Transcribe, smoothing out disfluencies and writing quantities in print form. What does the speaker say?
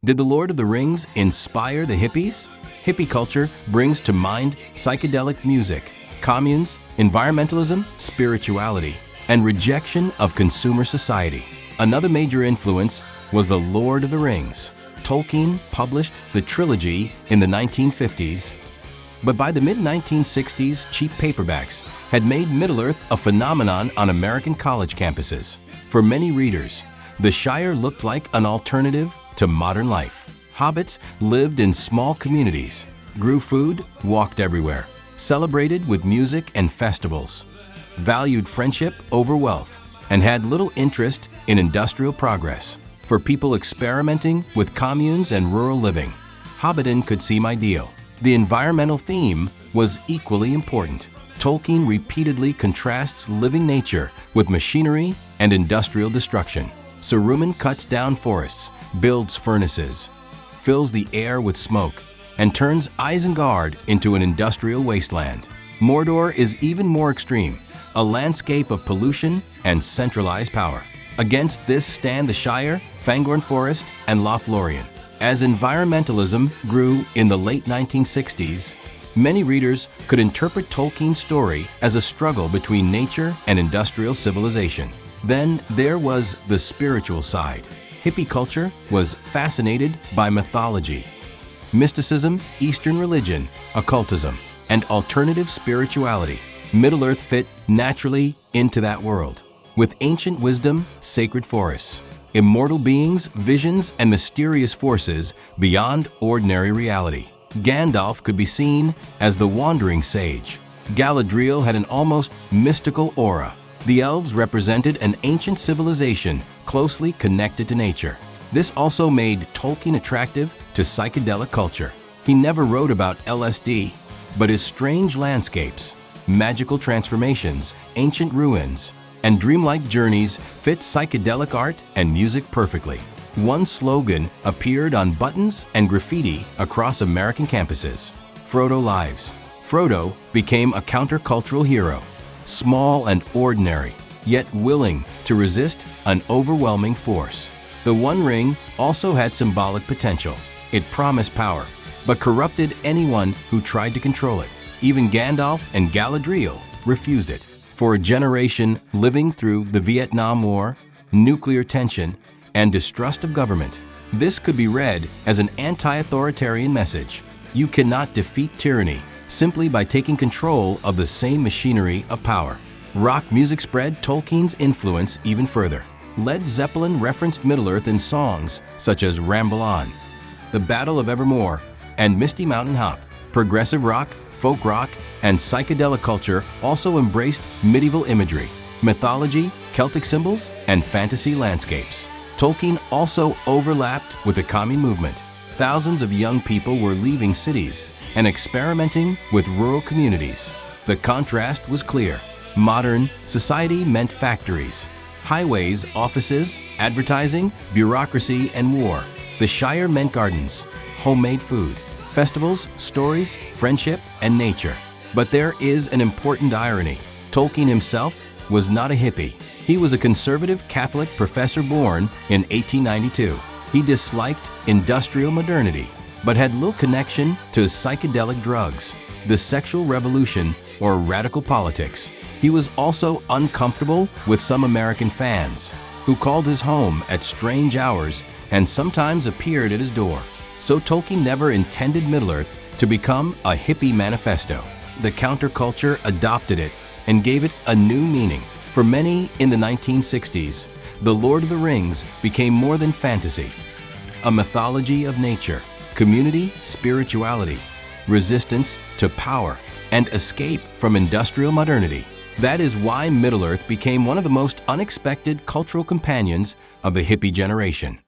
Did The Lord of the Rings inspire the hippies? Hippie culture brings to mind psychedelic music, communes, environmentalism, spirituality, and rejection of consumer society. Another major influence was The Lord of the Rings. Tolkien published the trilogy in the 1950s, but by the mid-1960s, cheap paperbacks had made Middle-earth a phenomenon on American college campuses. For many readers, the Shire looked like an alternative to modern life. Hobbits lived in small communities, grew food, walked everywhere, celebrated with music and festivals, valued friendship over wealth, and had little interest in industrial progress. For people experimenting with communes and rural living, Hobbiton could seem ideal. The environmental theme was equally important. Tolkien repeatedly contrasts living nature with machinery and industrial destruction. Saruman cuts down forests, builds furnaces, fills the air with smoke, and turns Isengard into an industrial wasteland. Mordor is even more extreme, a landscape of pollution and centralized power. Against this stand the Shire, Fangorn Forest, and Lothlorien. As environmentalism grew in the late 1960s, many readers could interpret Tolkien's story as a struggle between nature and industrial civilization. Then there was the spiritual side. Hippie culture was fascinated by mythology, mysticism, Eastern religion, occultism, and alternative spirituality. Middle-earth fit naturally into that world, with ancient wisdom, sacred forests, immortal beings, visions, and mysterious forces beyond ordinary reality. Gandalf could be seen as the wandering sage. Galadriel had an almost mystical aura. The elves represented an ancient civilization closely connected to nature. This also made Tolkien attractive to psychedelic culture. He never wrote about LSD, but his strange landscapes, magical transformations, ancient ruins, and dreamlike journeys fit psychedelic art and music perfectly. One slogan appeared on buttons and graffiti across American campuses: Frodo lives. Frodo became a countercultural hero, small and ordinary, yet willing to resist an overwhelming force. The One Ring also had symbolic potential. It promised power, but corrupted anyone who tried to control it. Even Gandalf and Galadriel refused it. For a generation living through the Vietnam War, nuclear tension, and distrust of government, this could be read as an anti-authoritarian message. You cannot defeat tyranny simply by taking control of the same machinery of power. Rock music spread Tolkien's influence even further. Led Zeppelin referenced Middle-earth in songs such as Ramble On, The Battle of Evermore, and Misty Mountain Hop. Progressive rock, folk rock, and psychedelic culture also embraced medieval imagery, mythology, Celtic symbols, and fantasy landscapes. Tolkien also overlapped with the commune movement. Thousands of young people were leaving cities and experimenting with rural communities. The contrast was clear. Modern society meant factories, highways, offices, advertising, bureaucracy, and war. The Shire meant gardens, homemade food, festivals, stories, friendship, and nature. But there is an important irony. Tolkien himself was not a hippie. He was a conservative Catholic professor born in 1892. He disliked industrial modernity, but had little connection to psychedelic drugs, the sexual revolution, or radical politics. He was also uncomfortable with some American fans, who called his home at strange hours and sometimes appeared at his door. So Tolkien never intended Middle-earth to become a hippie manifesto. The counterculture adopted it and gave it a new meaning. For many in the 1960s, The Lord of the Rings became more than fantasy, a mythology of nature, community, spirituality, resistance to power, and escape from industrial modernity. That is why Middle-earth became one of the most unexpected cultural companions of the hippie generation.